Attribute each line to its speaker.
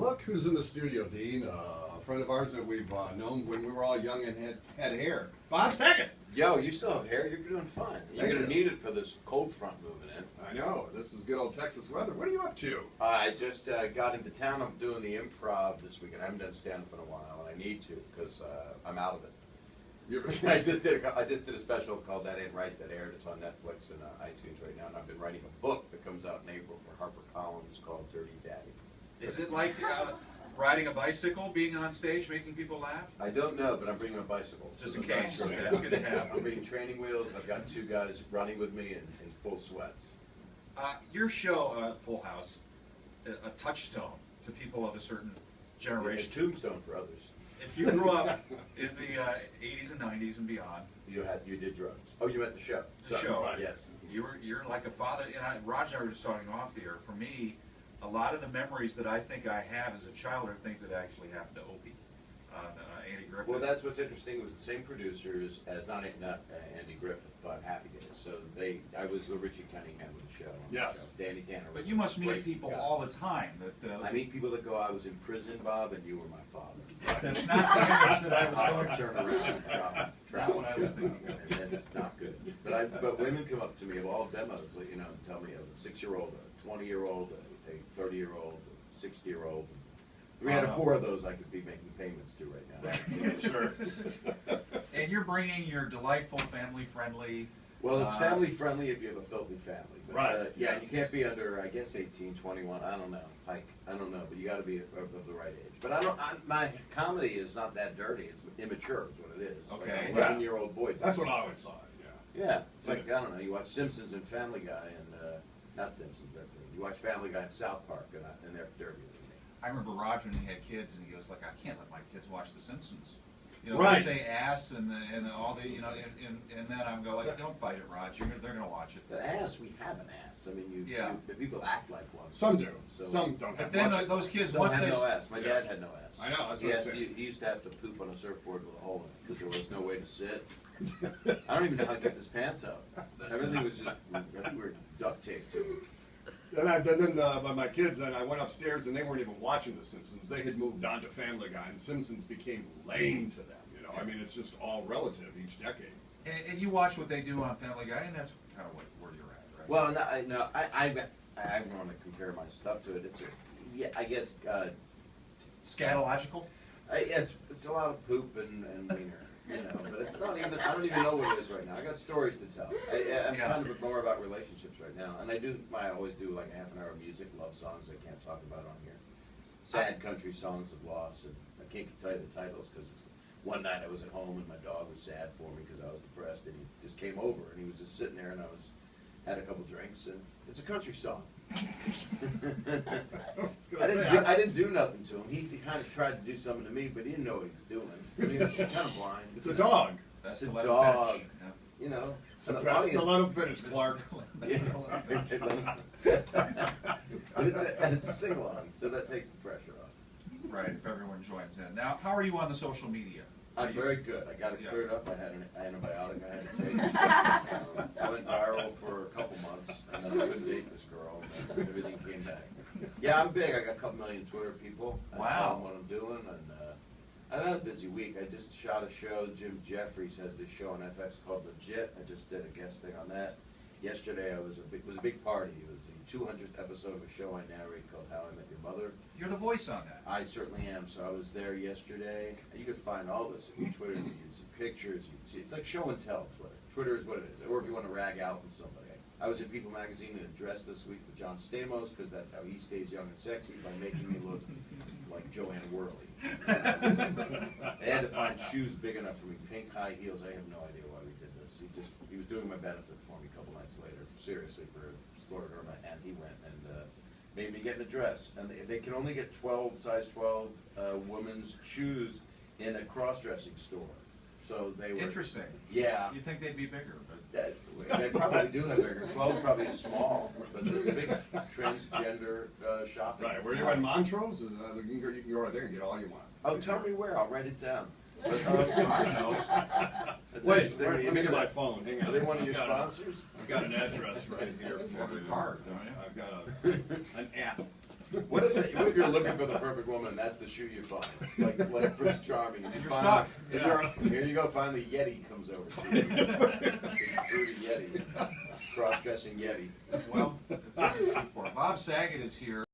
Speaker 1: Look who's in the studio, Dean. A friend of ours that we've known when we were all young and had hair. Bob Saget.
Speaker 2: Yo, you still have hair? You're doing fine. You're
Speaker 1: Thank
Speaker 2: going to
Speaker 1: you.
Speaker 2: need it for this cold front moving in.
Speaker 1: I know. This is good old Texas weather. What are you up to?
Speaker 2: I just got into town. I'm doing the improv this weekend. I haven't done stand-up in a while, and I need to because I'm out of it. I just did a special called That Ain't Right that aired. It's on Netflix and iTunes right now, and I've been writing a book that comes out in April for HarperCollins called Dirty Daddy.
Speaker 3: Is it like riding a bicycle, being on stage, making people laugh?
Speaker 2: I don't know, but I'm bringing a bicycle.
Speaker 3: Just in case. That's good to have.
Speaker 2: I'm bringing training wheels. I've got 2 guys running with me in full sweats.
Speaker 3: Your show, Full House, a touchstone to people of a certain generation.
Speaker 2: A tombstone for others.
Speaker 3: If you grew up in the 80s and 90s and beyond,
Speaker 2: You did drugs. Oh, you meant the show.
Speaker 3: The show.
Speaker 2: Right. Yes.
Speaker 3: You're like a father. And Raj and I were just talking off the air. For me, a lot of the memories that I think I have as a child are things that actually happened to Opie, Andy Griffith.
Speaker 2: Well, that's what's interesting. It was the same producers as not Andy Griffith, but Happy Days. So I was the Richie Cunningham of the show.
Speaker 1: Yeah.
Speaker 2: Danny Tanner.
Speaker 3: But you must meet people all the time.
Speaker 2: I meet people that go, I was in prison, Bob, and you were my father.
Speaker 3: That's not the image that I was going
Speaker 2: Turn
Speaker 3: to.
Speaker 2: around and
Speaker 3: Not what I was thinking.
Speaker 2: And it's not good. But women come up to me of all demos, and tell me a 6-year-old, a 20-year-old, a 30-year-old, a 60-year-old. 3 out of 4 of those I could be making payments to right now.
Speaker 1: Sure.
Speaker 3: And you're bringing your delightful, family-friendly.
Speaker 2: Well, it's family friendly if you have a filthy family. But,
Speaker 1: Right.
Speaker 2: Yeah, you can't be under, I guess, 18, 21. I don't know. I don't know, but you got to be of the right age. But my comedy is not that dirty. It's immature, is what it is. It's
Speaker 3: Okay.
Speaker 2: like an 11-year-old boy.
Speaker 1: That's what I always thought. Yeah.
Speaker 2: Yeah. It's like, I don't know. You watch Simpsons and Family Guy, and not Simpsons. You watch Family Guy and South Park, and they're dirtier than me.
Speaker 3: I remember Roger when he had kids, and he goes like, "I can't let my kids watch The Simpsons." You know,
Speaker 1: Right.
Speaker 3: they say ass and all the and then I'm going like, "Don't fight it, Roger. They're gonna watch it."
Speaker 2: The ass, we have an ass. I mean, the people act like one.
Speaker 1: Some do.
Speaker 2: So,
Speaker 1: Some don't.
Speaker 3: But
Speaker 1: Have
Speaker 3: then
Speaker 1: much.
Speaker 3: those kids
Speaker 2: Some
Speaker 3: once
Speaker 2: have
Speaker 3: they
Speaker 2: no ass. My dad had no ass.
Speaker 1: I know, that's what I'm saying.
Speaker 2: He used to have to poop on a surfboard with a hole in it because there was no way to sit. I don't even know how to get his pants out. Everything was just, I think we were duct taped to him.
Speaker 1: Then my kids, and I went upstairs, and they weren't even watching The Simpsons. They had moved on to Family Guy, and Simpsons became lame to them. You know, I mean, it's just all relative each decade.
Speaker 3: And you watch what they do on Family Guy, and that's kind of where you're at, right?
Speaker 2: Well, I want to compare my stuff to it. I guess
Speaker 3: Scatological.
Speaker 2: it's a lot of poop and wiener, but it's not even. I don't even know what it is right now. I got stories to tell. I'm kind of more about relationships right now, and I always do like a half an hour of music, love songs I can't talk about on here, sad country songs of loss, and I can't tell you the titles because one night I was at home and my dog was sad for me because I was depressed, and he just came over and he was just sitting there, and had a couple drinks, and it's a country song. I didn't do nothing to him. He kind of tried to do something to me, but he didn't know what he was doing. I mean, he was kind of blind.
Speaker 1: It's a dog.
Speaker 3: That's
Speaker 2: It's a
Speaker 3: to let
Speaker 2: dog.
Speaker 3: it finish.
Speaker 2: You know.
Speaker 1: That's to let him finish, Clark.
Speaker 2: Yeah. But it's a sing-along, so that takes the pressure off.
Speaker 3: Right, if everyone joins in. Now, how are you on the social media?
Speaker 2: I'm very good. I got it cleared up. I had an antibiotic I had to take. I went viral for a couple months, and then I couldn't date this girl, and everything came back. Yeah, I'm big. I got a couple million Twitter people. I tell them what I'm doing, and I've had a busy week. I just shot a show. Jim Jeffries has this show on FX called Legit. I just did a guest thing on that. Yesterday, it was a big party. It was the 200th episode of a show I narrate called How I Met Your Mother.
Speaker 3: You're the voice on that.
Speaker 2: I certainly am. So I was there yesterday. You could find all this if you Twitter. You can see pictures. You can see it's like show and tell. Twitter. Twitter is what it is. Or if you want to rag out with somebody. I was in People Magazine in a dress this week with John Stamos because that's how he stays young and sexy by making me look like Joanne Worley. They had to find shoes big enough for me, pink high heels. I have no idea why we did this. He was doing my benefit for me a couple nights later, seriously, for scleroderma, and he went and made me get in a dress. And they can only get size 12 women's shoes in a cross-dressing store. So they were
Speaker 3: interesting.
Speaker 2: Yeah.
Speaker 3: You'd think they'd be bigger, but
Speaker 2: they probably do have bigger. 12 probably is small, but the big transgender shopping.
Speaker 1: Right, where you're in Montrose, you can go right there and get all you want.
Speaker 2: Oh, tell me where. I'll write it down. But,
Speaker 3: Gosh knows.
Speaker 1: Wait, let me get my phone. Hang on.
Speaker 2: Are they one of your sponsors?
Speaker 1: I've got an address right here for
Speaker 3: You have
Speaker 1: you.
Speaker 3: a card, don't you?
Speaker 1: I've got an app.
Speaker 2: What if you're looking for the perfect woman and that's the shoe you find? Like Prince Charming.
Speaker 3: And
Speaker 2: you
Speaker 3: you're
Speaker 2: find-
Speaker 3: stuck.
Speaker 2: if
Speaker 3: Yeah.
Speaker 2: you're- Here you go, finally Yeti comes over to you. Big fruity Yeti, cross-dressing Yeti.
Speaker 3: Well, that's what I'm looking for. Bob Saget is here.